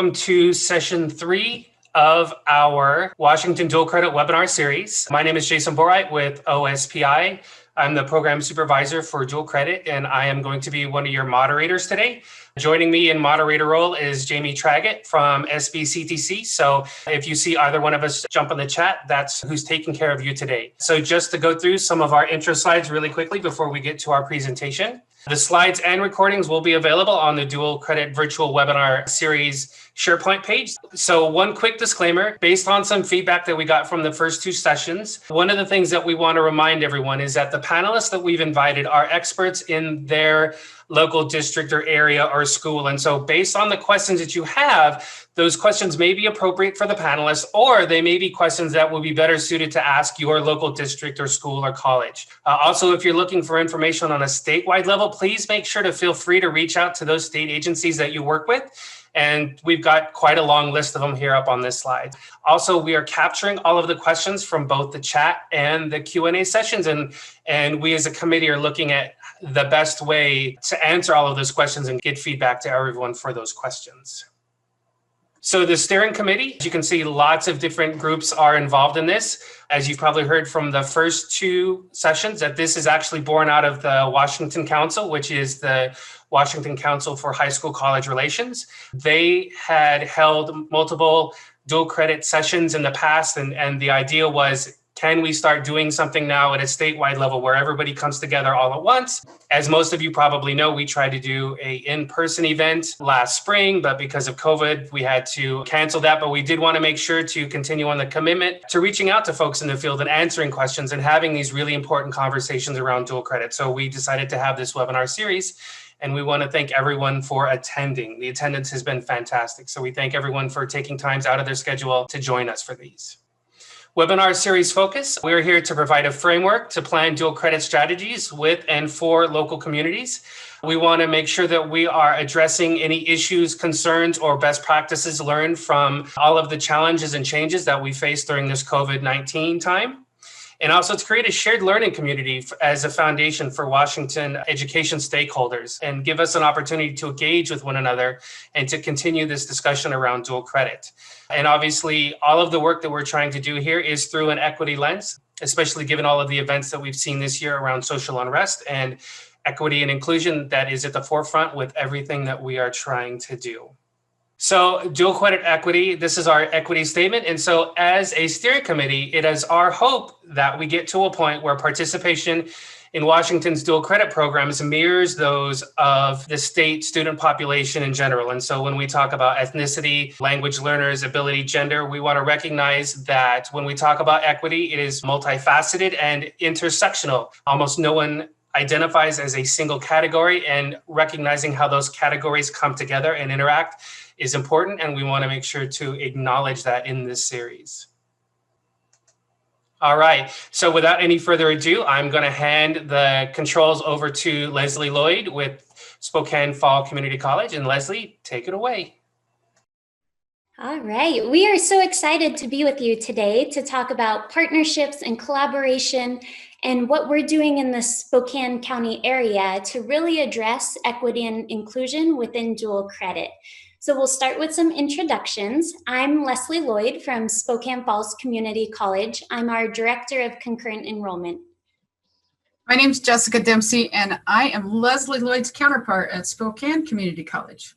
Welcome to session 3 of our Washington Dual Credit webinar series. My name is Jason Borite with waOSPI. I'm the program supervisor for Dual Credit, and I am going to be one of your moderators today. Joining me in moderator role is Jamie Traggett from SBCTC. So if you see either one of us jump in the chat, that's who's taking care of you today. So just to go through some of our intro slides really quickly before we get to our presentation. The slides and recordings will be available on the Dual Credit Virtual Webinar Series SharePoint page. So one quick disclaimer, based on some feedback that we got from the first 2 sessions, one of the things that we want to remind everyone is that the panelists that we've invited are experts in their local district or area or school. And so based on the questions that you have, those questions may be appropriate for the panelists, or they may be questions that will be better suited to ask your local district or school or college. Also, if you're looking for information on a statewide level, please make sure to feel free to reach out to those state agencies that you work with. And we've got quite a long list of them here up on this slide. Also, we are capturing all of the questions from both the chat and the Q&A sessions. And we as a committee are looking at the best way to answer all of those questions and get feedback to everyone for those questions. So the steering committee, as you can see, lots of different groups are involved in this. As you've probably heard from the first 2 sessions, that this is actually born out of the Washington Council, which is the Washington Council for High School College Relations. They had held multiple dual credit sessions in the past, and the idea was, can we start doing something now at a statewide level where everybody comes together all at once? As most of you probably know, we tried to do an in-person event last spring, but because of COVID, we had to cancel that. But we did want to make sure to continue on the commitment to reaching out to folks in the field and answering questions and having these really important conversations around dual credit. So we decided to have this webinar series, and we want to thank everyone for attending. The attendance has been fantastic. So we thank everyone for taking times out of their schedule to join us for these. Webinar series focus. We're here to provide a framework to plan dual credit strategies with and for local communities. We want to make sure that we are addressing any issues, concerns, or best practices learned from all of the challenges and changes that we faced during this COVID-19 time. And also to create a shared learning community as a foundation for Washington education stakeholders and give us an opportunity to engage with one another and to continue this discussion around dual credit. And obviously, all of the work that we're trying to do here is through an equity lens, especially given all of the events that we've seen this year around social unrest and equity and inclusion that is at the forefront with everything that we are trying to do. So dual credit equity, this is our equity statement. And so as a steering committee, it is our hope that we get to a point where participation in Washington's dual credit programs mirrors those of the state student population in general. And so when we talk about ethnicity, language learners, ability, gender, we want to recognize that when we talk about equity, it is multifaceted and intersectional. Almost no one identifies as a single category, and recognizing how those categories come together and interact is important, and we want to make sure to acknowledge that in this series. All right, so without any further ado, I'm going to hand the controls over to Leslie Lloyd with Spokane Fall Community College. And Leslie, take it away. All right, we are so excited to be with you today to talk about partnerships and collaboration and what we're doing in the Spokane County area to really address equity and inclusion within dual credit. So we'll start with some introductions. I'm Leslie Lloyd from Spokane Falls Community College. I'm our Director of Concurrent Enrollment. My name is Jessica Dempsey, and I am Leslie Lloyd's counterpart at Spokane Community College.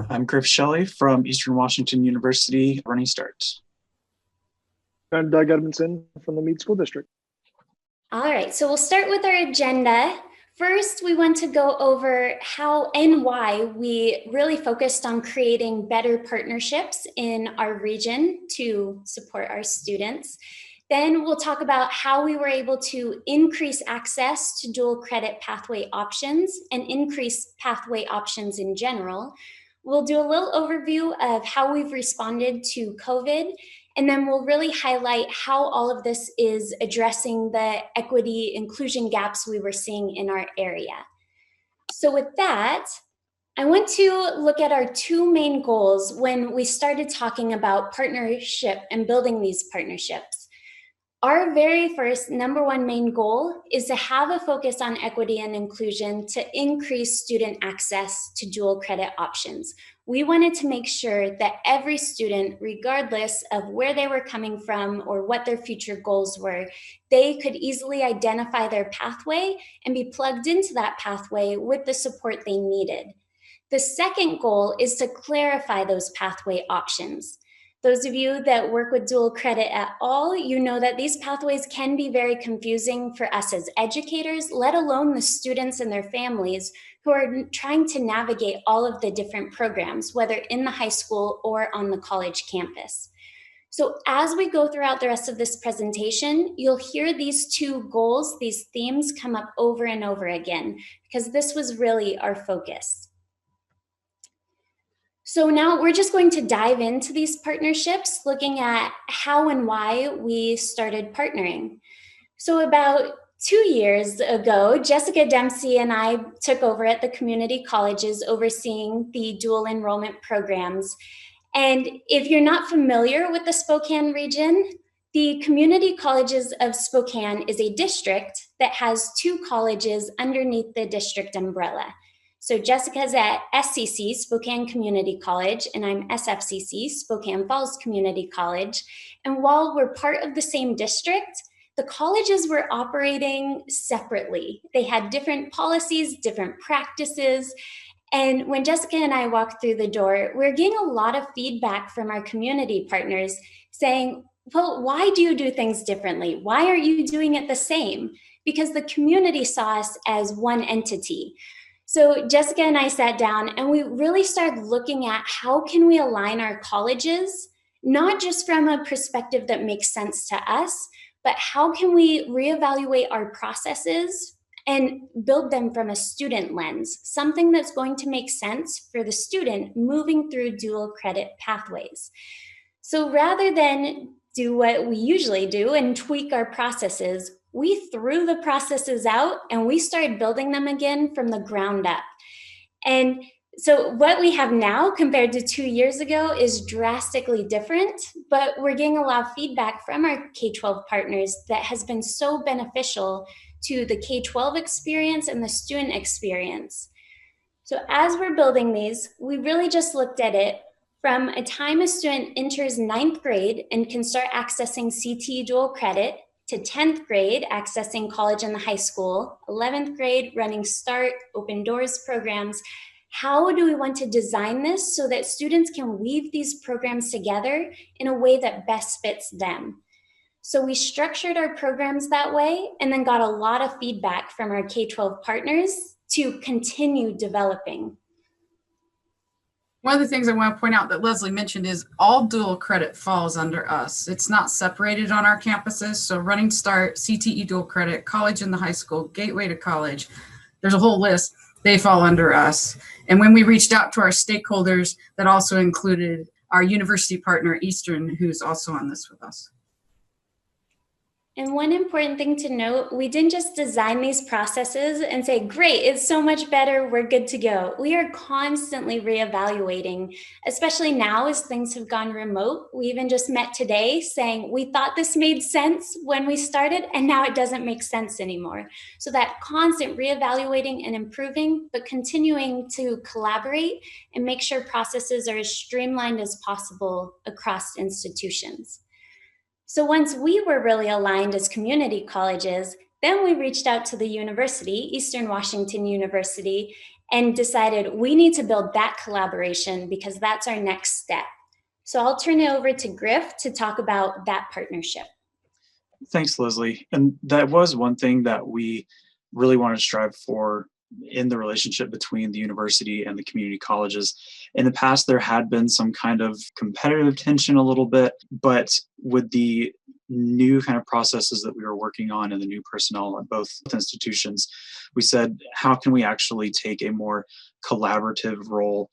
I'm Griff Shelley from Eastern Washington University, Running Start. I'm Doug Edmondson from the Meade School District. All right, so we'll start with our agenda. First, we want to go over how and why we really focused on creating better partnerships in our region to support our students. Then we'll talk about how we were able to increase access to dual credit pathway options and increase pathway options in general. We'll do a little overview of how we've responded to COVID, and then we'll really highlight how all of this is addressing the equity inclusion gaps we were seeing in our area. So with that, I want to look at our 2 main goals when we started talking about partnership and building these partnerships. Our very first #1 main goal is to have a focus on equity and inclusion to increase student access to dual credit options. we wanted to make sure that every student, regardless of where they were coming from or what their future goals were, they could easily identify their pathway and be plugged into that pathway with the support they needed. The second goal is to clarify those pathway options. Those of you that work with dual credit at all, you know that these pathways can be very confusing for us as educators, let alone the students and their families who are trying to navigate all of the different programs, whether in the high school or on the college campus. So as we go throughout the rest of this presentation, you'll hear these two goals, these themes come up over and over again, because this was really our focus. So now we're just going to dive into these partnerships, looking at how and why we started partnering. So about 2 years ago, Jessica Dempsey and I took over at the community colleges overseeing the dual enrollment programs. And if you're not familiar with the Spokane region, the Community Colleges of Spokane is a district that has 2 colleges underneath the district umbrella. So Jessica's at SCC, Spokane Community College, and I'm SFCC, Spokane Falls Community College. And while we're part of the same district, the colleges were operating separately. They had different policies, different practices. And when Jessica and I walked through the door, we're getting a lot of feedback from our community partners saying, well, why do you do things differently? Why aren't you doing it the same? Because the community saw us as one entity. So Jessica and I sat down and we really started looking at how can we align our colleges, not just from a perspective that makes sense to us, but how can we reevaluate our processes and build them from a student lens, something that's going to make sense for the student moving through dual credit pathways. So rather than do what we usually do and tweak our processes, we threw the processes out and we started building them again from the ground up. And so what we have now compared to 2 years ago is drastically different, but we're getting a lot of feedback from our K12 partners that has been so beneficial to the K12 experience and the student experience. So as we're building these, we really just looked at it from a time a student enters 9th grade and can start accessing CTE dual credit, to 10th grade, accessing college and the high school, 11th grade, running START, Open Doors programs. How do we want to design this so that students can weave these programs together in a way that best fits them? So we structured our programs that way and then got a lot of feedback from our K12 partners to continue developing. One of the things I want to point out that Leslie mentioned is all dual credit falls under us. It's not separated on our campuses. So Running Start, CTE dual credit, college and the high school, Gateway to College, there's a whole list. They fall under us. And when we reached out to our stakeholders, that also included our university partner, Eastern, who's also on this with us. And one important thing to note, we didn't just design these processes and say, great, it's so much better, we're good to go. We are constantly reevaluating, especially now as things have gone remote. We even just met today saying, we thought this made sense when we started, and now it doesn't make sense anymore. So that constant reevaluating and improving, but continuing to collaborate and make sure processes are as streamlined as possible across institutions. So once we were really aligned as community colleges, then we reached out to the university, Eastern Washington University, and decided we need to build that collaboration because that's our next step. So I'll turn it over to Griff to talk about that partnership. Thanks, Leslie. And that was one thing that we really wanted to strive for in the relationship between the university and the community colleges. In the past, there had been some kind of competitive tension a little bit, but with the new kind of processes that we were working on and the new personnel at both institutions, we said, how can we actually take a more collaborative role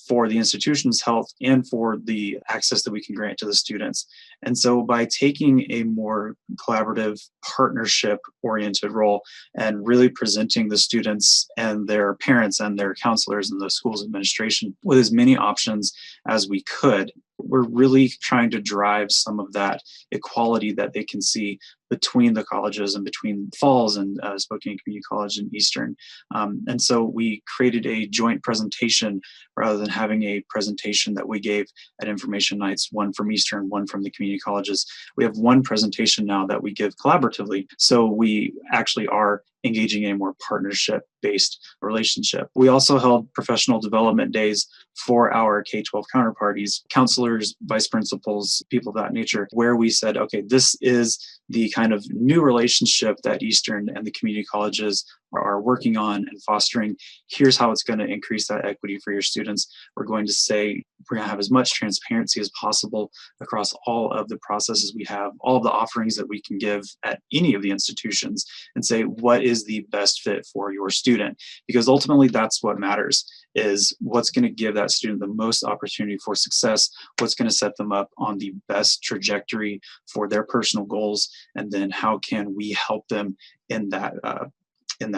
for the institution's health and for the access that we can grant to the students? And so by taking a more collaborative partnership-oriented role and really presenting the students and their parents and their counselors and the school's administration with as many options as we could, we're really trying to drive some of that equality that they can see between the colleges and between Falls and Spokane Community College and Eastern. And so we created a joint presentation rather than having a presentation that we gave at information nights, one from Eastern, one from the community colleges. We have one presentation now that we give collaboratively. So we actually are engaging in a more partnership-based relationship. We also held professional development days for our K12 counterparties, counselors, vice principals, people of that nature, where we said, okay, this is the kind of new relationship that Eastern and the community colleges are working on and fostering. Here's how it's going to increase that equity for your students. We're going to say, we're going to have as much transparency as possible across all of the processes we have, all of the offerings that we can give at any of the institutions, and say, what is the best fit for your student? Because ultimately that's what matters, is what's going to give that student the most opportunity for success, what's going to set them up on the best trajectory for their personal goals, and then how can we help them in that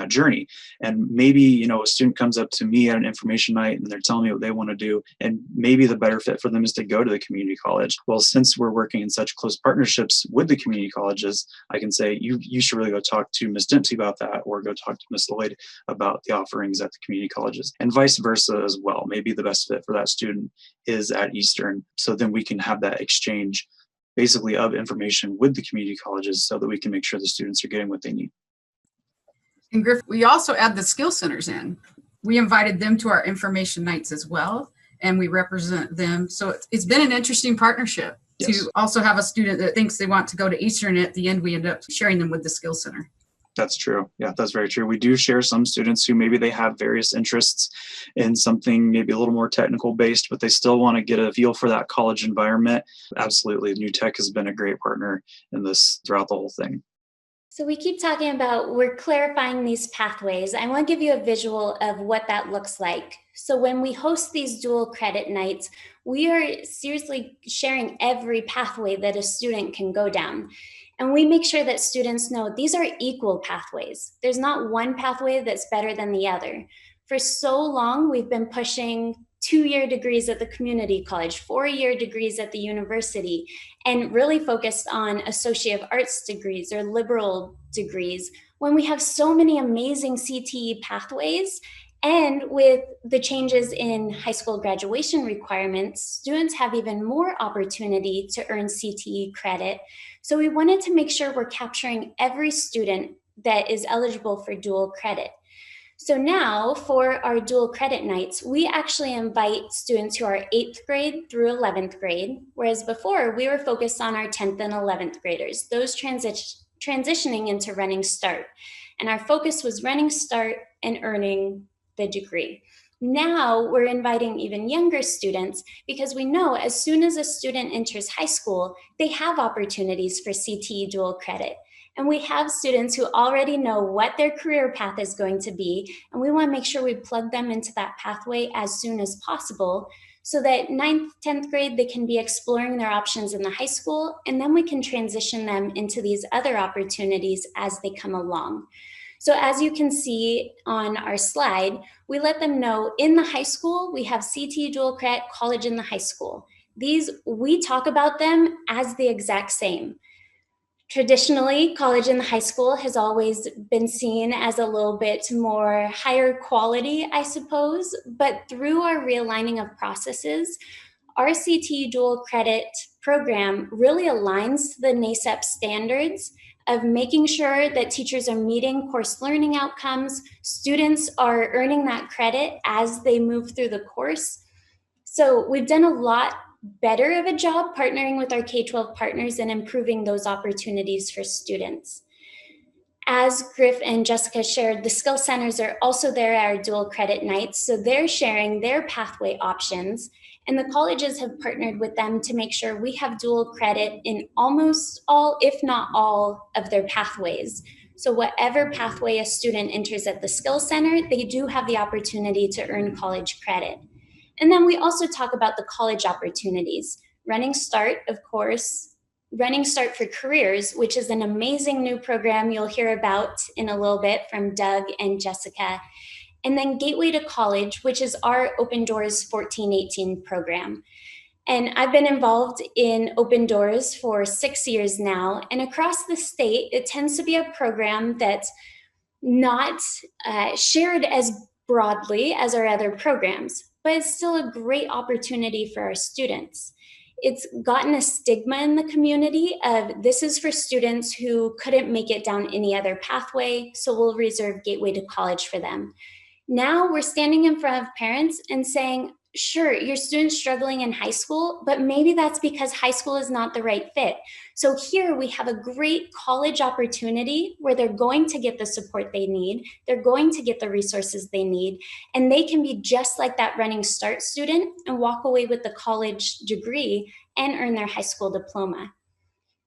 journey. And maybe, a student comes up to me at an information night and they're telling me what they want to do, and maybe the better fit for them is to go to the community college. Well, since we're working in such close partnerships with the community colleges, I can say, you should really go talk to Ms. Dempsey about that, or go talk to Ms. Lloyd about the offerings at the community colleges, and vice versa as well. Maybe the best fit for that student is at Eastern. So then we can have that exchange basically of information with the community colleges so that we can make sure the students are getting what they need. And Griff, we also add the skill centers in. We invited them to our information nights as well, and we represent them. So it's been an interesting partnership. Yes. To also have a student that thinks they want to go to Eastern, at the end we end up sharing them with the skill center. That's true. Yeah, that's very true. We do share some students who maybe they have various interests in something maybe a little more technical based, but they still want to get a feel for that college environment. Absolutely. New Tech has been a great partner in this throughout the whole thing. So we keep talking about, we're clarifying these pathways. I want to give you a visual of what that looks like. So when we host these dual credit nights, we are seriously sharing every pathway that a student can go down. And we make sure that students know these are equal pathways. There's not one pathway that's better than the other. For so long, we've been pushing 2-year degrees at the community college, 4-year degrees at the university, and really focused on associate of arts degrees or liberal degrees, when we have so many amazing CTE pathways. And with the changes in high school graduation requirements, students have even more opportunity to earn CTE credit. So we wanted to make sure we're capturing every student that is eligible for dual credit. So now for our dual credit nights, we actually invite students who are 8th grade through 11th grade, whereas before we were focused on our 10th and 11th graders, those transitioning into Running Start. And our focus was Running Start and earning the degree. Now we're inviting even younger students, because we know as soon as a student enters high school, they have opportunities for CTE dual credit. And we have students who already know what their career path is going to be, and we want to make sure we plug them into that pathway as soon as possible, so that 9th, 10th grade, they can be exploring their options in the high school, and then we can transition them into these other opportunities as they come along. So as you can see on our slide, we let them know in the high school, we have CTE dual credit, college in the high school. These, we talk about them as the exact same. Traditionally, college in the high school has always been seen as a little bit more higher quality, I suppose, but through our realigning of processes, our CTE dual credit program really aligns to the NACEP standards of making sure that teachers are meeting course learning outcomes, students are earning that credit as they move through the course. So we've done a lot better of a job partnering with our K12 partners and improving those opportunities for students. As Griff and Jessica shared, the skill centers are also there at our dual credit nights, so they're sharing their pathway options, and the colleges have partnered with them to make sure we have dual credit in almost all, if not all, of their pathways. So whatever pathway a student enters at the skill center, they do have the opportunity to earn college credit. And then we also talk about the college opportunities. Running Start, of course, Running Start for Careers, which is an amazing new program you'll hear about in a little bit from Doug and Jessica. And then Gateway to College, which is our Open Doors 1418 program. And I've been involved in Open Doors for 6 years now. And across the state, it tends to be a program that's not shared as broadly as our other programs, but it's still a great opportunity for our students. It's gotten a stigma in the community of this is for students who couldn't make it down any other pathway, so we'll reserve Gateway to College for them. Now we're standing in front of parents and saying, sure, your student's struggling in high school, but maybe that's because high school is not the right fit. So here we have a great college opportunity where they're going to get the support they need, they're going to get the resources they need, and they can be just like that Running Start student and walk away with the college degree and earn their high school diploma.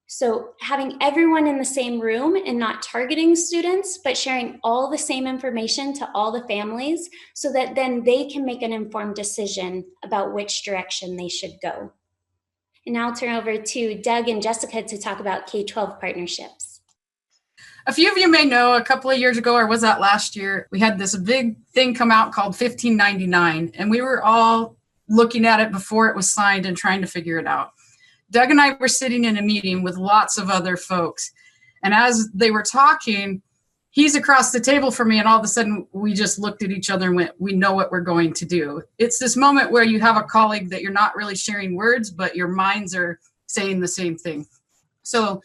So having everyone in the same room and not targeting students, but sharing all the same information to all the families so that then they can make an informed decision about which direction they should go. And now I'll turn over to Doug and Jessica to talk about K12 partnerships. A few of you may know a couple of years ago, or was that last year, we had this big thing come out called 1599, and we were all looking at it before it was signed and trying to figure it out. Doug and I were sitting in a meeting with lots of other folks. And as they were talking, he's across the table from me. And all of a sudden, we just looked at each other and went, we know what we're going to do. It's this moment where you have a colleague that you're not really sharing words, but your minds are saying the same thing. So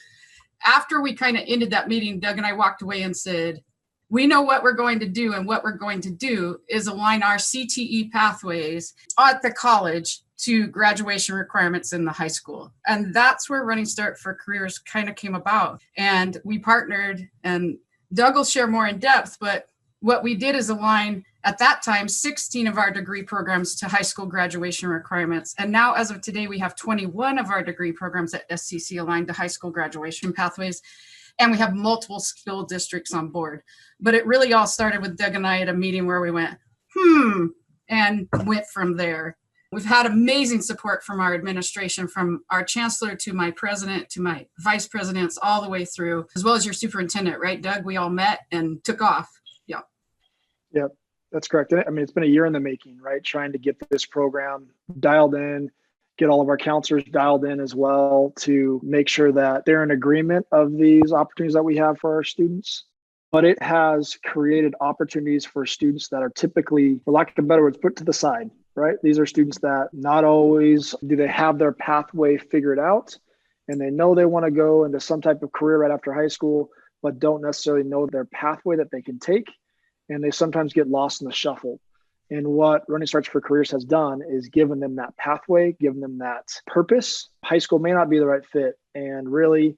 after we kind of ended that meeting, Doug and I walked away and said, we know what we're going to do. And what we're going to do is align our CTE pathways at the college to graduation requirements in the high school. And that's where Running Start for Careers kind of came about. And we partnered, and Doug will share more in depth, but what we did is align, at that time, 16 of our degree programs to high school graduation requirements. And now, as of today, we have 21 of our degree programs at SCC aligned to high school graduation pathways. And we have multiple school districts on board. But it really all started with Doug and I at a meeting where we went, and went from there. We've had amazing support from our administration, from our chancellor to my president to my vice presidents, all the way through, as well as your superintendent, right, Doug? We all met and took off. Yeah, that's correct. I mean, it's been a year in the making, right? Trying to get this program dialed in, get all of our counselors dialed in as well to make sure that they're in agreement of these opportunities that we have for our students. But it has created opportunities for students that are typically, for lack of better words, put to the side, right? These are students that not always do they have their pathway figured out, and they know they want to go into some type of career right after high school, but don't necessarily know their pathway that they can take. And they sometimes get lost in the shuffle. And what Running Starts for Careers has done is given them that pathway, given them that purpose. High school may not be the right fit. And really,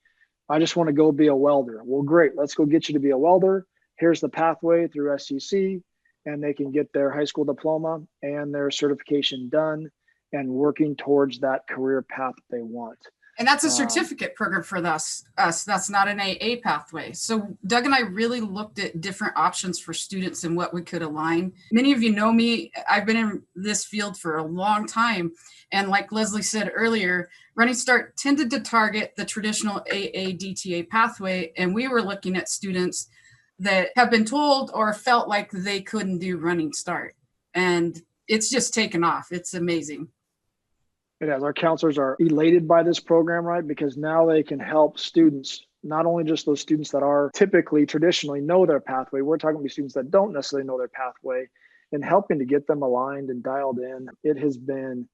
I just want to go be a welder. Well, great. Let's go get you to be a welder. Here's the pathway through SCC. And they can get their high school diploma and their certification done and working towards that career path they want. And that's a certificate program for us. That's not an AA pathway. So Doug and I really looked at different options for students and what we could align. Many of you know me. I've been in this field for a long time. And like Leslie said earlier, Running Start tended to target the traditional AA DTA pathway. And we were looking at students that have been told or felt like they couldn't do Running Start. And it's just taken off. It's amazing. It has. Our counselors are elated by this program, right? Because now they can help students, not only just those students that are typically traditionally know their pathway. We're talking about students that don't necessarily know their pathway, and helping to get them aligned and dialed in. It has been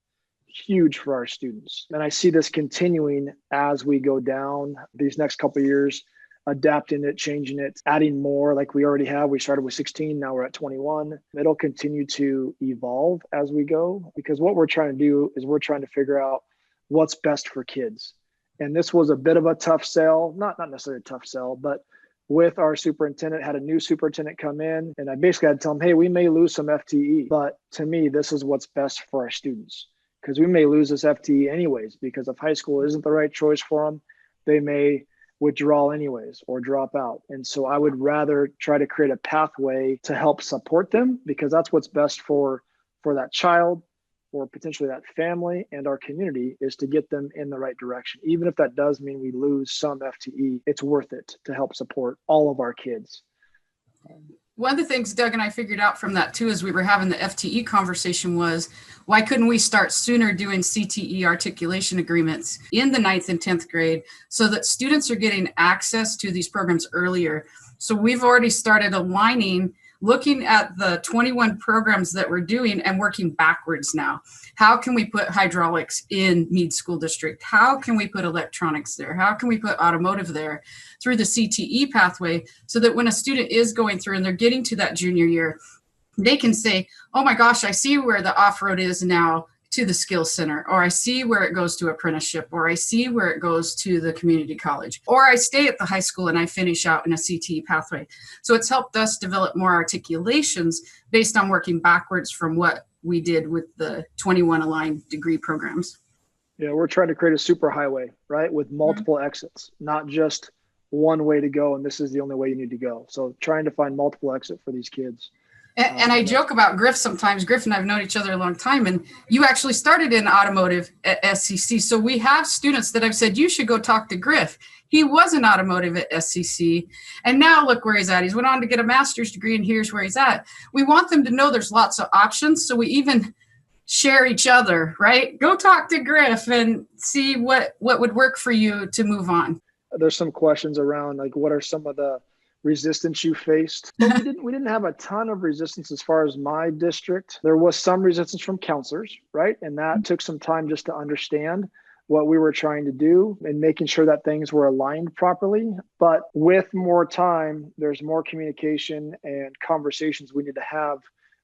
huge for our students. And I see this continuing as we go down these next couple of years, adapting it, changing it, adding more like we already have. We started with 16, now we're at 21. It'll continue to evolve as we go, because what we're trying to do is we're trying to figure out what's best for kids. And this was a bit of a tough sell, not necessarily a tough sell, but with our superintendent, had a new superintendent come in, and I basically had to tell him, hey, we may lose some FTE, but to me, this is what's best for our students, because we may lose this FTE anyways, because if high school isn't the right choice for them, they may withdraw anyways or drop out. And so I would rather try to create a pathway to help support them, because that's what's best for that child or potentially that family and our community, is to get them in the right direction. Even if that does mean we lose some FTE, it's worth it to help support all of our kids. One of the things Doug and I figured out from that too, as we were having the FTE conversation, was why couldn't we start sooner doing CTE articulation agreements in the 9th and 10th grade so that students are getting access to these programs earlier? So we've already started aligning, looking at the 21 programs that we're doing and working backwards now. How can we put hydraulics in Meade School District? How can we put electronics there? How can we put automotive there through the CTE pathway so that when a student is going through and they're getting to that junior year, they can say, oh my gosh, I see where the off-road is now to the skills center, or I see where it goes to apprenticeship, or I see where it goes to the community college, or I stay at the high school and I finish out in a CTE pathway. So it's helped us develop more articulations based on working backwards from what we did with the 21 aligned degree programs. Yeah, we're trying to create a superhighway, right, with multiple exits, not just one way to go, and this is the only way you need to go. So trying to find multiple exit for these kids. And I joke about Griff sometimes. Griff and I have known each other a long time, and you actually started in automotive at SCC. So we have students that I've said, you should go talk to Griff. He was in automotive at SCC, and now look where he's at. He's went on to get a master's degree, and here's where he's at. We want them to know there's lots of options, so we even share each other, right? Go talk to Griff and see what would work for you to move on. There's some questions around, like, what are some of the resistance you faced? But we didn't have a ton of resistance as far as my district. There was some resistance from counselors, right? And that took some time just to understand what we were trying to do and making sure that things were aligned properly. But with more time, there's more communication and conversations we need to have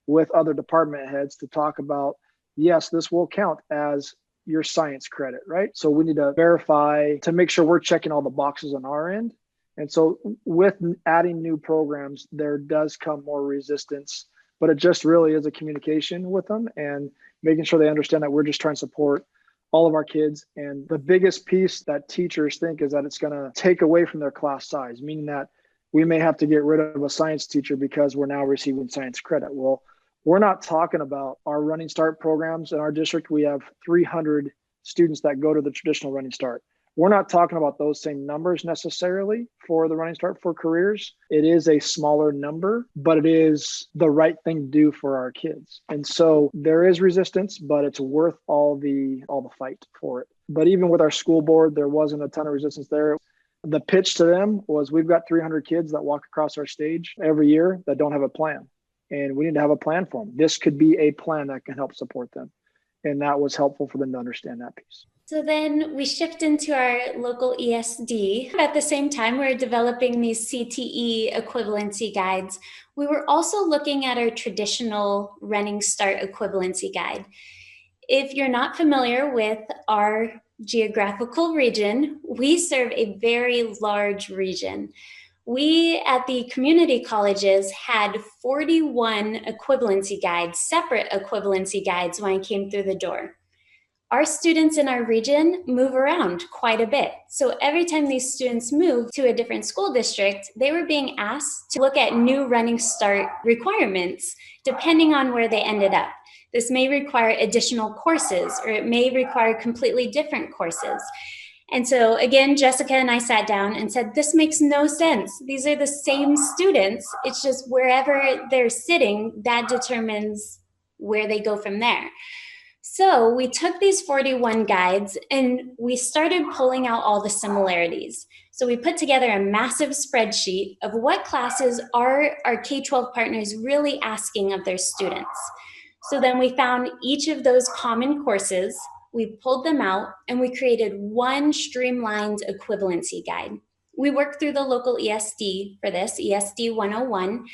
with other department heads to talk about, yes, this will count as your science credit, right? So we need to verify to make sure we're checking all the boxes on our end. And so with adding new programs, there does come more resistance, but it just really is a communication with them and making sure they understand that we're just trying to support all of our kids. And the biggest piece that teachers think is that it's going to take away from their class size, meaning that we may have to get rid of a science teacher because we're now receiving science credit. Well, we're not talking about our Running Start programs. In our district, we have 300 students that go to the traditional Running Start. We're not talking about those same numbers necessarily for the Running Start for careers. It is a smaller number, but it is the right thing to do for our kids. And so there is resistance, but it's worth all the fight for it. But even with our school board, there wasn't a ton of resistance there. The pitch to them was, we've got 300 kids that walk across our stage every year that don't have a plan. And we need to have a plan for them. This could be a plan that can help support them. And that was helpful for them to understand that piece. So then we shift into our local ESD. At the same time, we're developing these CTE equivalency guides. We were also looking at our traditional Running Start equivalency guide. If you're not familiar with our geographical region, we serve a very large region. We at the community colleges had 41 equivalency guides, separate equivalency guides when I came through the door. Our students in our region move around quite a bit. So every time these students moved to a different school district, they were being asked to look at new Running Start requirements, depending on where they ended up. This may require additional courses, or it may require completely different courses. And so again, Jessica and I sat down and said, this makes no sense. These are the same students. It's just wherever they're sitting, that determines where they go from there. So we took these 41 guides and we started pulling out all the similarities. So we put together a massive spreadsheet of what classes are our K12 partners really asking of their students. So then we found each of those common courses, we pulled them out, and we created one streamlined equivalency guide. We worked through the local ESD for this, ESD 101,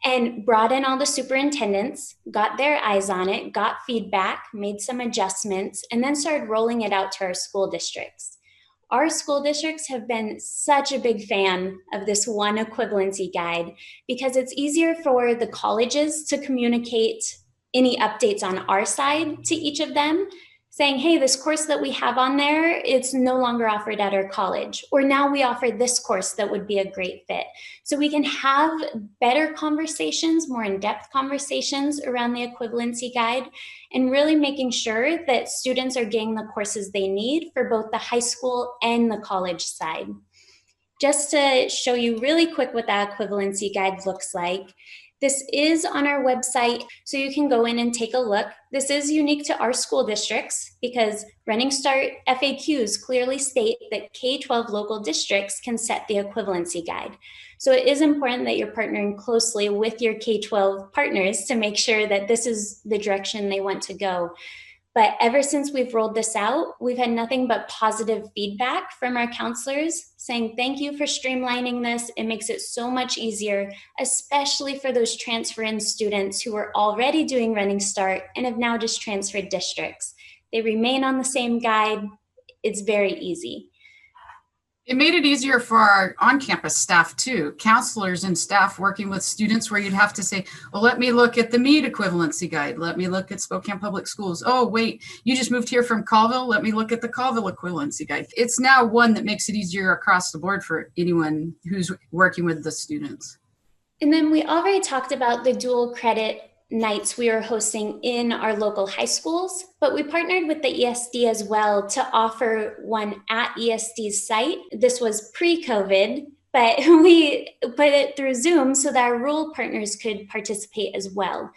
and brought in all the superintendents, got their eyes on it, got feedback, made some adjustments, and then started rolling it out to our school districts. Our school districts have been such a big fan of this one equivalency guide because it's easier for the colleges to communicate any updates on our side to each of them, saying, hey, this course that we have on there, it's no longer offered at our college. Or now we offer this course that would be a great fit. So we can have better conversations, more in-depth conversations around the equivalency guide, and really making sure that students are getting the courses they need for both the high school and the college side. Just to show you really quick what that equivalency guide looks like, This is on our website, so you can go in and take a look. This is unique to our school districts because Running Start FAQs clearly state that K12 local districts can set the equivalency guide. So it is important that you're partnering closely with your K12 partners to make sure that this is the direction they want to go. But ever since we've rolled this out, we've had nothing but positive feedback from our counselors saying, thank you for streamlining this. It makes it so much easier, especially for those transfer in students who are already doing Running Start and have now just transferred districts. They remain on the same guide. It's very easy. It made it easier for our on-campus staff too, counselors and staff working with students where you'd have to say, well, let me look at the Meade equivalency guide. Let me look at Spokane Public Schools. Oh, wait, you just moved here from Colville. Let me look at the Colville equivalency guide. It's now one that makes it easier across the board for anyone who's working with the students. And then we already talked about the dual credit nights we are hosting in our local high schools, but we partnered with the ESD as well to offer one at ESD's site. This was pre-COVID, but we put it through Zoom so that our rural partners could participate as well.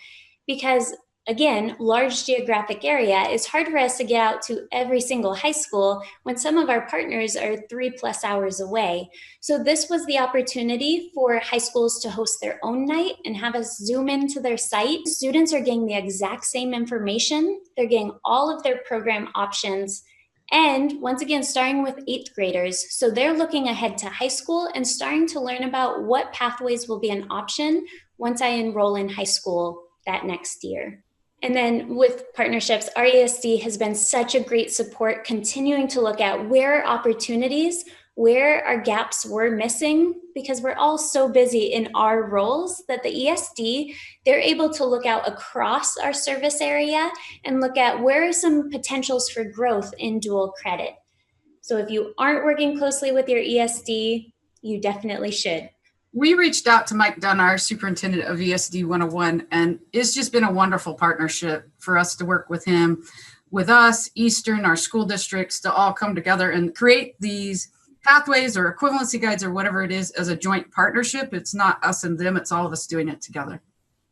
Because again, large geographic area, it's hard for us to get out to every single high school when some of our partners are 3+ hours away. So this was the opportunity for high schools to host their own night and have us zoom into their site. Students are getting the exact same information. They're getting all of their program options. And once again, starting with 8th graders. So they're looking ahead to high school and starting to learn about what pathways will be an option once I enroll in high school that next year. And then with partnerships, our ESD has been such a great support, continuing to look at where are opportunities, where our gaps we're missing, because we're all so busy in our roles that the ESD, they're able to look out across our service area and look at where are some potentials for growth in dual credit. So if you aren't working closely with your ESD, you definitely should. We reached out to Mike Dunn, our superintendent of ESD 101, and it's just been a wonderful partnership for us to work with him, with us, Eastern, our school districts, to all come together and create these pathways or equivalency guides or whatever it is as a joint partnership. It's not us and them, it's all of us doing it together.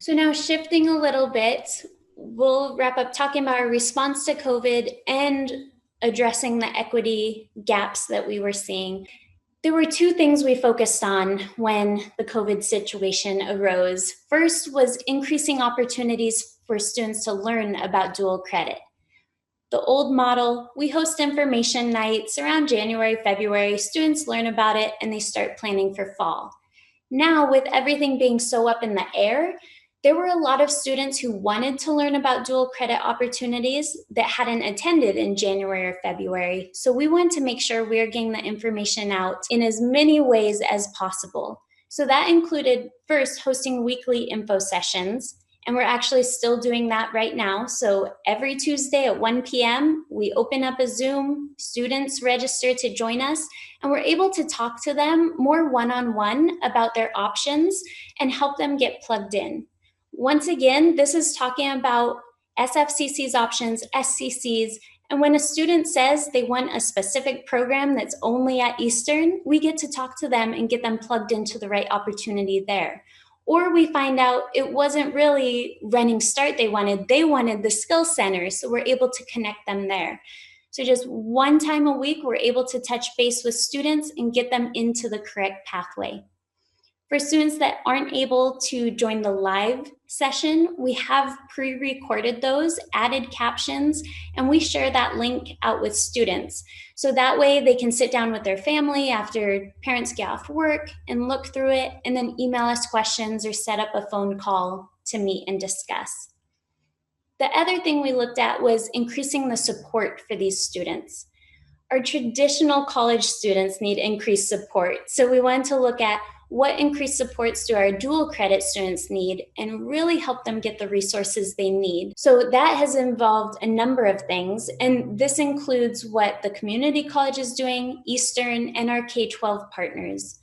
So now shifting a little bit, we'll wrap up talking about our response to COVID and addressing the equity gaps that we were seeing. There were two things we focused on when the COVID situation arose. First was increasing opportunities for students to learn about dual credit. The old model, we host information nights around January, February, students learn about it and they start planning for fall. Now with everything being so up in the air, there were a lot of students who wanted to learn about dual credit opportunities that hadn't attended in January or February. So we wanted to make sure we're getting the information out in as many ways as possible. So that included first hosting weekly info sessions, and we're actually still doing that right now. So every Tuesday at 1 p.m., we open up a Zoom, students register to join us, and we're able to talk to them more one-on-one about their options and help them get plugged in. Once again, this is talking about SFCC's options, SCC's, and when a student says they want a specific program that's only at Eastern, we get to talk to them and get them plugged into the right opportunity there. Or we find out it wasn't really Running Start they wanted the skill center, so we're able to connect them there. So just one time a week, we're able to touch base with students and get them into the correct pathway. For students that aren't able to join the live session, we have pre-recorded those, added captions, and we share that link out with students. So that way they can sit down with their family after parents get off work and look through it, and then email us questions or set up a phone call to meet and discuss. The other thing we looked at was increasing the support for these students. Our traditional college students need increased support. So we wanted to look at what increased supports do our dual credit students need and really help them get the resources they need. So that has involved a number of things, and this includes what the community college is doing, Eastern, and our K12 partners.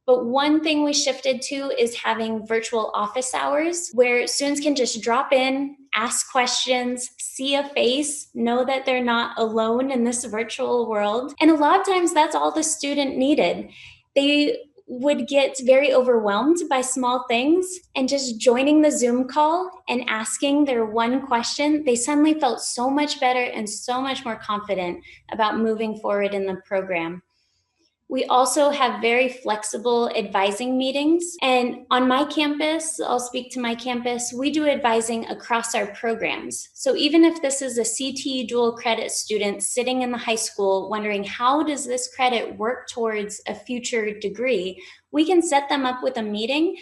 But one thing we shifted to is having virtual office hours where students can just drop in, ask questions, see a face, know that they're not alone in this virtual world. And a lot of times that's all the student needed. They would get very overwhelmed by small things, and just joining the Zoom call and asking their one question, they suddenly felt so much better and so much more confident about moving forward in the program. We also have very flexible advising meetings. And on my campus, I'll speak to my campus, we do advising across our programs. So even if this is a CTE dual credit student sitting in the high school wondering how does this credit work towards a future degree, we can set them up with a meeting,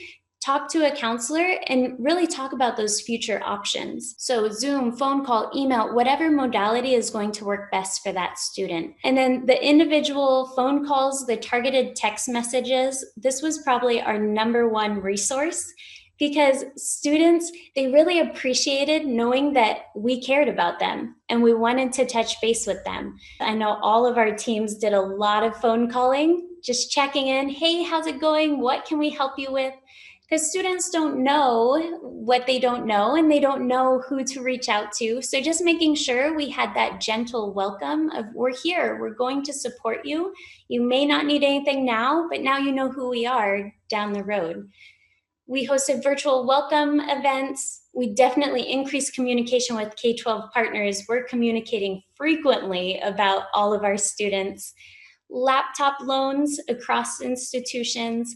talk to a counselor, and really talk about those future options. So Zoom, phone call, email, whatever modality is going to work best for that student. And then the individual phone calls, the targeted text messages, this was probably our number one resource, because students, they really appreciated knowing that we cared about them and we wanted to touch base with them. I know all of our teams did a lot of phone calling, just checking in. Hey, how's it going? What can we help you with? Because students don't know what they don't know, and they don't know who to reach out to. So just making sure we had that gentle welcome of, we're here, we're going to support you. You may not need anything now, but now you know who we are down the road. We hosted virtual welcome events. We definitely increased communication with K12 partners. We're communicating frequently about all of our students. Laptop loans across institutions,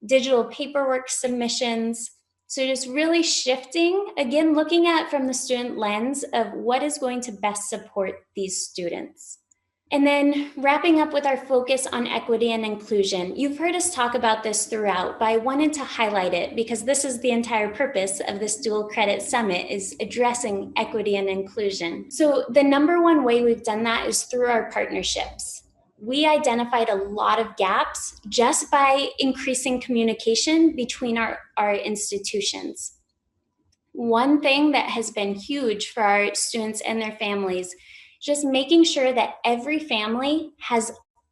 digital paperwork submissions. So just really shifting, again, looking at from the student lens of what is going to best support these students. And then wrapping up with our focus on equity and inclusion. You've heard us talk about this throughout, but I wanted to highlight it because this is the entire purpose of this Dual Credit Summit, is addressing equity and inclusion. So the number one way we've done that is through our partnerships. We identified a lot of gaps just by increasing communication between our institutions. One thing that has been huge for our students and their families, just making sure that every family has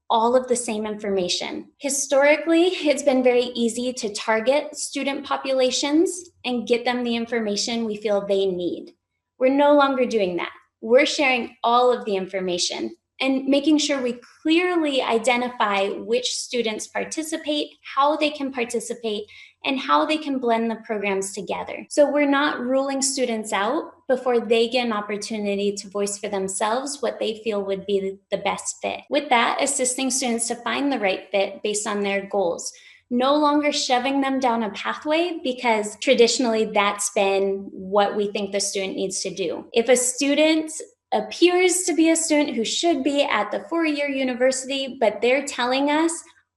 all of the same information. Historically, it's been very easy to target student populations and get them the information we feel they need. We're no longer doing that. We're sharing all of the information and making sure we clearly identify which students participate, how they can participate, and how they can blend the programs together. So we're not ruling students out before they get an opportunity to voice for themselves what they feel would be the best fit. With that, assisting students to find the right fit based on their goals. No longer shoving them down a pathway, because traditionally that's been what we think the student needs to do. If a student appears to be a student who should be at the 4-year university, but they're telling us,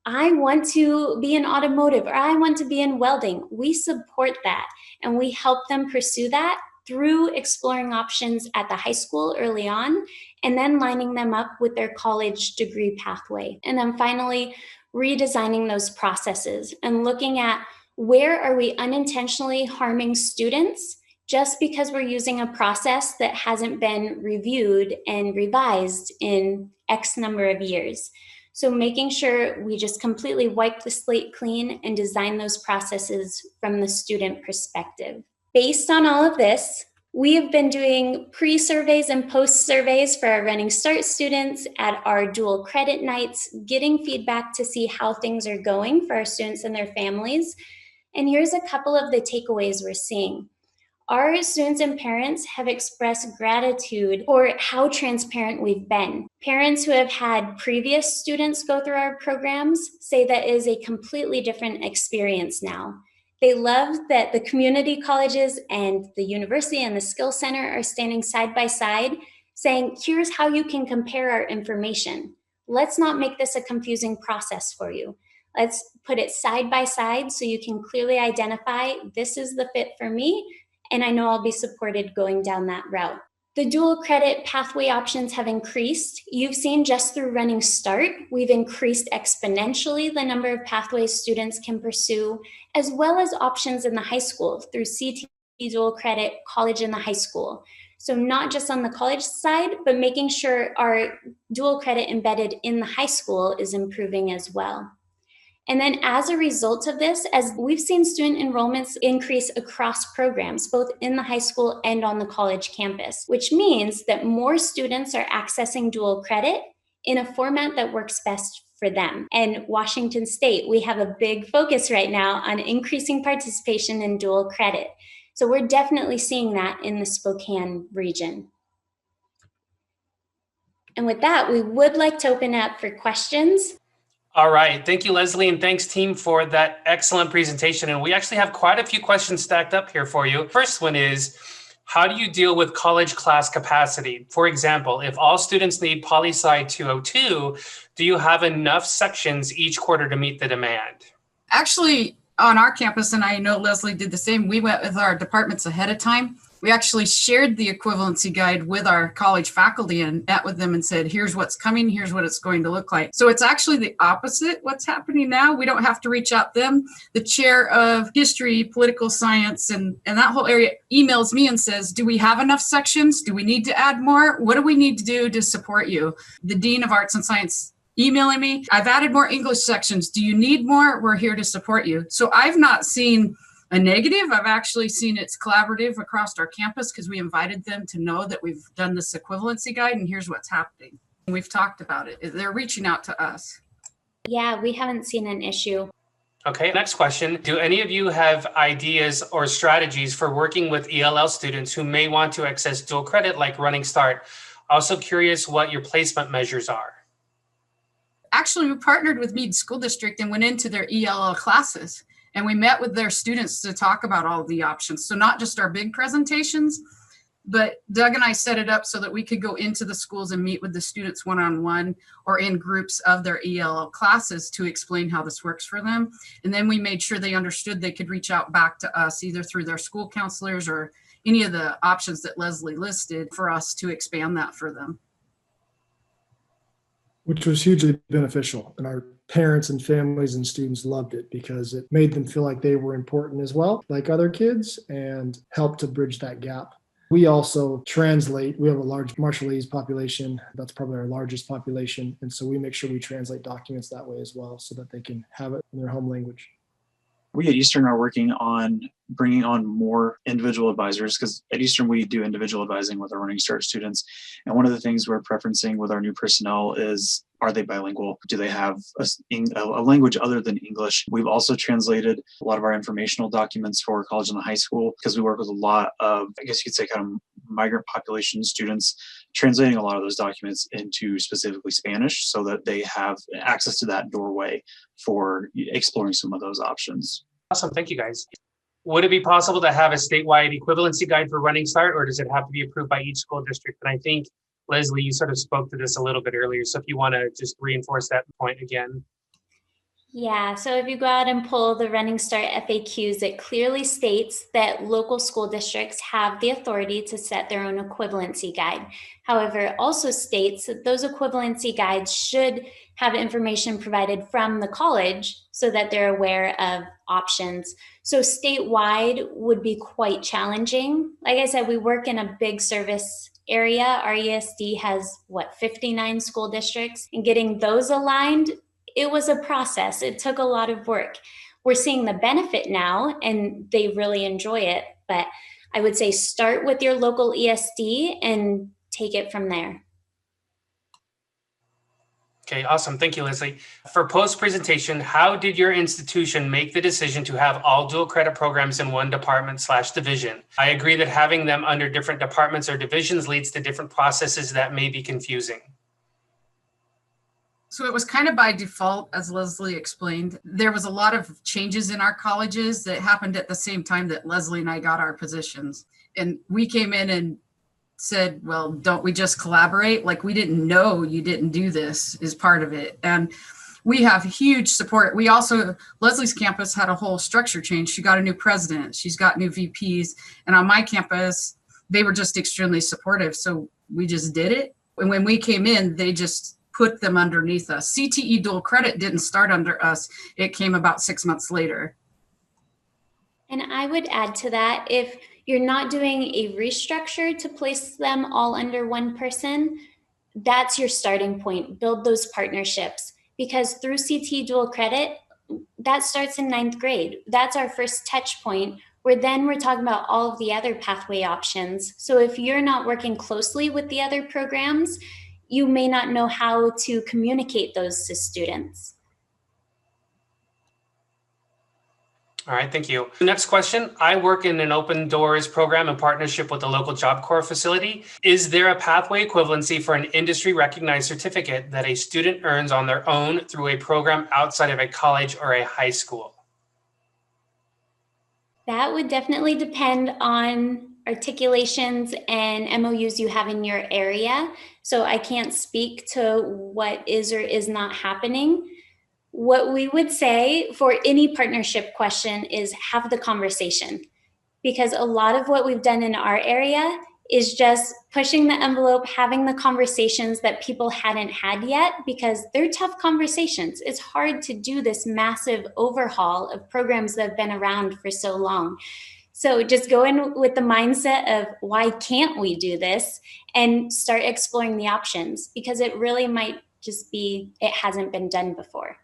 I want to be in automotive or I want to be in welding, we support that and we help them pursue that through exploring options at the high school early on, and then lining them up with their college degree pathway. And then finally, redesigning those processes and looking at where are we unintentionally harming students just because we're using a process that hasn't been reviewed and revised in X number of years. So making sure we just completely wipe the slate clean and design those processes from the student perspective. Based on all of this, we have been doing pre-surveys and post-surveys for our Running Start students at our dual credit nights, getting feedback to see how things are going for our students and their families. And here's a couple of the takeaways we're seeing. Our students and parents have expressed gratitude for how transparent we've been. Parents who have had previous students go through our programs say that is a completely different experience now. They love that the community colleges and the university and the Skill Center are standing side by side saying, here's how you can compare our information. Let's not make this a confusing process for you. Let's put it side by side so you can clearly identify this is the fit for me, and I know I'll be supported going down that route. The dual credit pathway options have increased. You've seen just through Running Start, we've increased exponentially the number of pathways students can pursue, as well as options in the high school through CTE dual credit, college in the high school. So not just on the college side, but making sure our dual credit embedded in the high school is improving as well. And then as a result of this, as we've seen student enrollments increase across programs, both in the high school and on the college campus, which means that more students are accessing dual credit in a format that works best for them. And Washington State, we have a big focus right now on increasing participation in dual credit. So we're definitely seeing that in the Spokane region. And with that, we would like to open up for questions. All right. Thank you, Leslie, and thanks, team, for that excellent presentation. And we actually have quite a few questions stacked up here for you. First one is, how do you deal with college class capacity? For example, if all students need Poli-Sci 202, do you have enough sections each quarter to meet the demand? Actually, on our campus, and I know Leslie did the same, we went with our departments ahead of time. We actually shared the equivalency guide with our college faculty and met with them and said, here's what's coming, here's what it's going to look like. So it's actually the opposite what's happening now. We don't have to reach out them. The chair of history, political science, and that whole area emails me and says, do we have enough sections? Do we need to add more? What do we need to do to support you? The dean of arts and science emailing me, I've added more English sections. Do you need more? We're here to support you. So I've not seen a negative. I've actually seen it's collaborative across our campus because we invited them to know that we've done this equivalency guide and here's what's happening. We've talked about it. They're reaching out to us. Yeah, we haven't seen an issue. Okay, next question. Do any of you have ideas or strategies for working with ELL students who may want to access dual credit like Running Start? Also curious what your placement measures are. Actually, we partnered with Meade School District and went into their ELL classes. And we met with their students to talk about all the options. So not just our big presentations, but Doug and I set it up so that we could go into the schools and meet with the students one-on-one or in groups of their ELL classes to explain how this works for them. And then we made sure they understood they could reach out back to us either through their school counselors or any of the options that Leslie listed for us to expand that for them. Which was hugely beneficial. And our parents and families and students loved it because it made them feel like they were important as well, like other kids, and helped to bridge that gap. We also translate. We have a large Marshallese population. That's probably our largest population. And so we make sure we translate documents that way as well so that they can have it in their home language. We at Eastern are working on bringing on more individual advisors because at Eastern we do individual advising with our Running Start students. And one of the things we're preferencing with our new personnel is, are they bilingual? Do they have a language other than English? We've also translated a lot of our informational documents for college and the high school because we work with a lot of, I guess you could say, kind of migrant population students, translating a lot of those documents into specifically Spanish so that they have access to that doorway for exploring some of those options. Awesome. Thank you, guys. Would it be possible to have a statewide equivalency guide for Running Start, or does it have to be approved by each school district? And I think, Leslie, you sort of spoke to this a little bit earlier. So if you want to just reinforce that point again. Yeah, so if you go out and pull the Running Start FAQs, it clearly states that local school districts have the authority to set their own equivalency guide. However, it also states that those equivalency guides should have information provided from the college so that they're aware of options. So statewide would be quite challenging. Like I said, we work in a big service area. Our ESD has, 59 school districts, and getting those aligned, it was a process. It took a lot of work. We're seeing the benefit now and they really enjoy it. But I would say start with your local ESD and take it from there. Okay, awesome. Thank you, Leslie. For post-presentation, how did your institution make the decision to have all dual credit programs in one department/division? I agree that having them under different departments or divisions leads to different processes that may be confusing. So it was kind of by default, as Leslie explained. There was a lot of changes in our colleges that happened at the same time that Leslie and I got our positions. And we came in and said, well, don't we just collaborate? Like, we didn't know you didn't do this is part of it. And we have huge support. We also, Leslie's campus had a whole structure change. She got a new president. She's got new VPs. And on my campus, they were just extremely supportive. So we just did it. And when we came in, they just put them underneath us. CTE dual credit didn't start under us. It came about 6 months later. And I would add to that, if you're not doing a restructure to place them all under one person, that's your starting point. Build those partnerships, because through CTE dual credit, that starts in 9th grade. That's our first touch point, where then we're talking about all of the other pathway options. So if you're not working closely with the other programs, you may not know how to communicate those to students. All right, thank you. Next question. I work in an open doors program in partnership with a local Job Corps facility. Is there a pathway equivalency for an industry recognized certificate that a student earns on their own through a program outside of a college or a high school? That would definitely depend on articulations and MOUs you have in your area. So I can't speak to what is or is not happening. What we would say for any partnership question is have the conversation, because a lot of what we've done in our area is just pushing the envelope, having the conversations that people hadn't had yet, because they're tough conversations. It's hard to do this massive overhaul of programs that have been around for so long. So just go in with the mindset of why can't we do this, and start exploring the options, because it really might just be it hasn't been done before.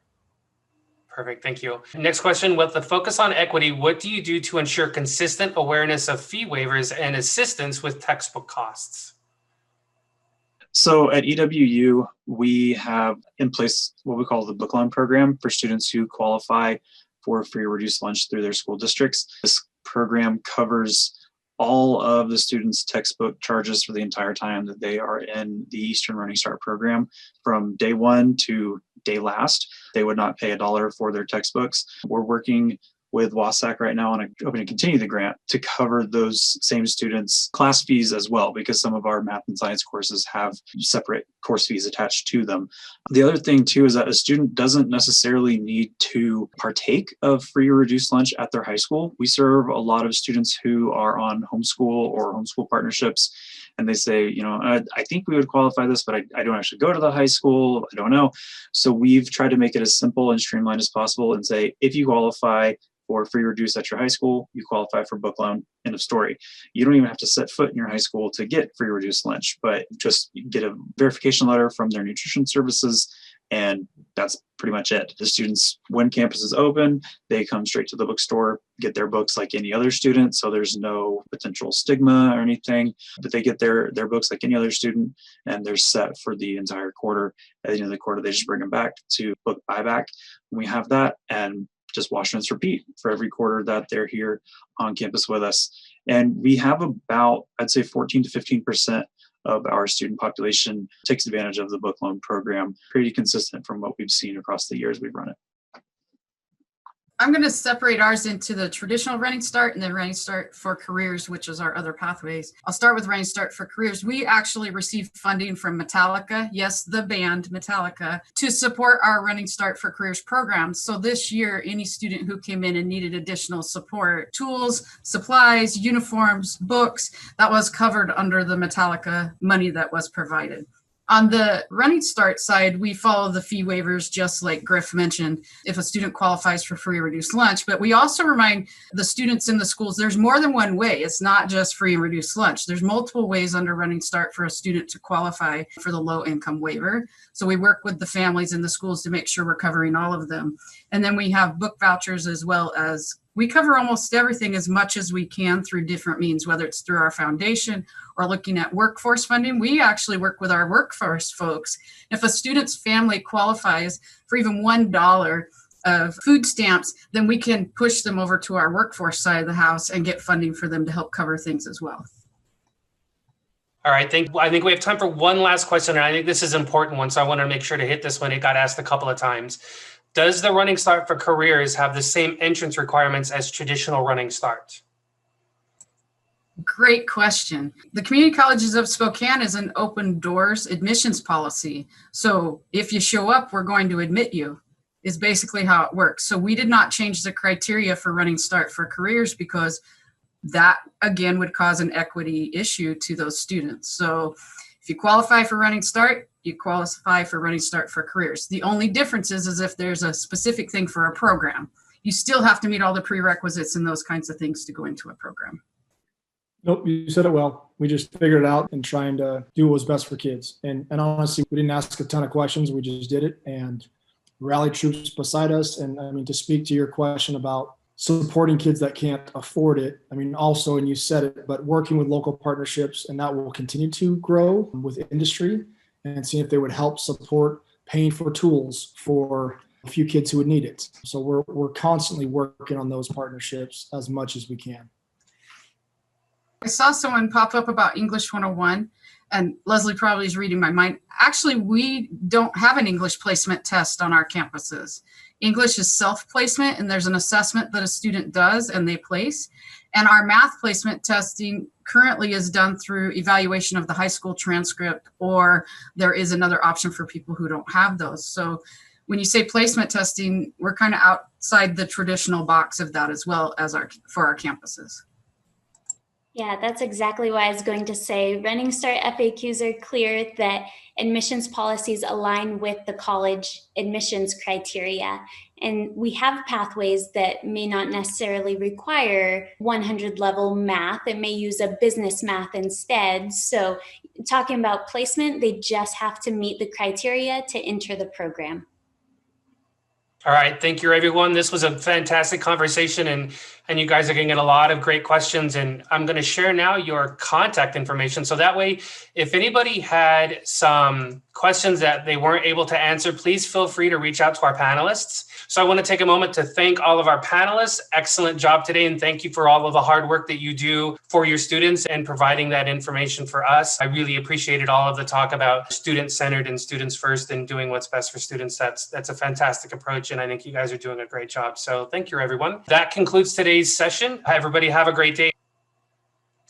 Perfect. Thank you. Next question. With the focus on equity, what do you do to ensure consistent awareness of fee waivers and assistance with textbook costs? So at EWU, we have in place what we call the book loan program for students who qualify for free or reduced lunch through their school districts. This program covers all of the students' textbook charges for the entire time that they are in the Eastern Running Start program, from day one to day last. They would not pay $1 for their textbooks. We're working with WASAC right now on hoping to continue the grant to cover those same students' class fees as well, because some of our math and science courses have separate course fees attached to them. The other thing too is that a student doesn't necessarily need to partake of free or reduced lunch at their high school. We serve a lot of students who are on homeschool or homeschool partnerships, and they say, I think we would qualify this, but I don't actually go to the high school. I don't know. So we've tried to make it as simple and streamlined as possible and say, if you qualify for free or reduced at your high school, you qualify for book loan, end of story. You don't even have to set foot in your high school to get free or reduced lunch, but just get a verification letter from their nutrition services, and that's pretty much it. The students, when campus is open, they come straight to the bookstore, get their books like any other student, so there's no potential stigma or anything, but they get their books like any other student, and they're set for the entire quarter. At the end of the quarter, they just bring them back to book buyback. We have that, and just wash, rinse, repeat for every quarter that they're here on campus with us. And we have about, I'd say 14 to 15% of our student population takes advantage of the book loan program. Pretty consistent from what we've seen across the years we've run it. I'm going to separate ours into the traditional Running Start and then Running Start for Careers, which is our other pathways. I'll start with Running Start for Careers. We actually received funding from Metallica, yes, the band Metallica, to support our Running Start for Careers program. So this year, any student who came in and needed additional support, tools, supplies, uniforms, books, that was covered under the Metallica money that was provided. On the Running Start side, we follow the fee waivers, just like Griff mentioned, if a student qualifies for free or reduced lunch. But we also remind the students in the schools, there's more than one way. It's not just free and reduced lunch. There's multiple ways under Running Start for a student to qualify for the low income waiver. So we work with the families in the schools to make sure we're covering all of them. And then we have book vouchers, as well as we cover almost everything as much as we can through different means, whether it's through our foundation or looking at workforce funding. We actually work with our workforce folks. If a student's family qualifies for even $1 of food stamps, then we can push them over to our workforce side of the house and get funding for them to help cover things as well. All right, I think we have time for one last question, and I think this is an important one, so I want to make sure to hit this one. It got asked a couple of times. Does the Running Start for Careers have the same entrance requirements as traditional Running Start? Great question. The Community Colleges of Spokane is an open doors admissions policy. So if you show up, we're going to admit you, is basically how it works. So we did not change the criteria for Running Start for Careers, because that, again, would cause an equity issue to those students. So if you qualify for Running Start, you qualify for Running Start for Careers. The only difference is if there's a specific thing for a program. You still have to meet all the prerequisites and those kinds of things to go into a program. Nope, you said it well. We just figured it out and trying to do what was best for kids. And honestly, we didn't ask a ton of questions. We just did it and rallied troops beside us. And I mean, to speak to your question about supporting kids that can't afford it, I mean, also, and you said it, but working with local partnerships, and that will continue to grow with industry. and seeing if they would help support paying for tools for a few kids who would need it. So we're constantly working on those partnerships as much as we can. I saw someone pop up about English 101, and Leslie probably is reading my mind. Actually, we don't have an English placement test on our campuses. English is self-placement, and there's an assessment that a student does and they place. And our math placement testing currently is done through evaluation of the high school transcript, or there is another option for people who don't have those. So when you say placement testing, we're kind of outside the traditional box of that as well as for our campuses. Yeah, that's exactly what I was going to say. Running Start FAQs are clear that admissions policies align with the college admissions criteria. And we have pathways that may not necessarily require 100 level math. It may use a business math instead. So talking about placement, they just have to meet the criteria to enter the program. All right. Thank you, everyone. This was a fantastic conversation, and you guys are going to get a lot of great questions. And I'm going to share now your contact information. So that way, if anybody had some questions that they weren't able to answer, please feel free to reach out to our panelists. So I want to take a moment to thank all of our panelists. Excellent job today. And thank you for all of the hard work that you do for your students and providing that information for us. I really appreciated all of the talk about student-centered and students first and doing what's best for students. That's a fantastic approach. And I think you guys are doing a great job. So thank you, everyone. That concludes today's session. Everybody have a great day.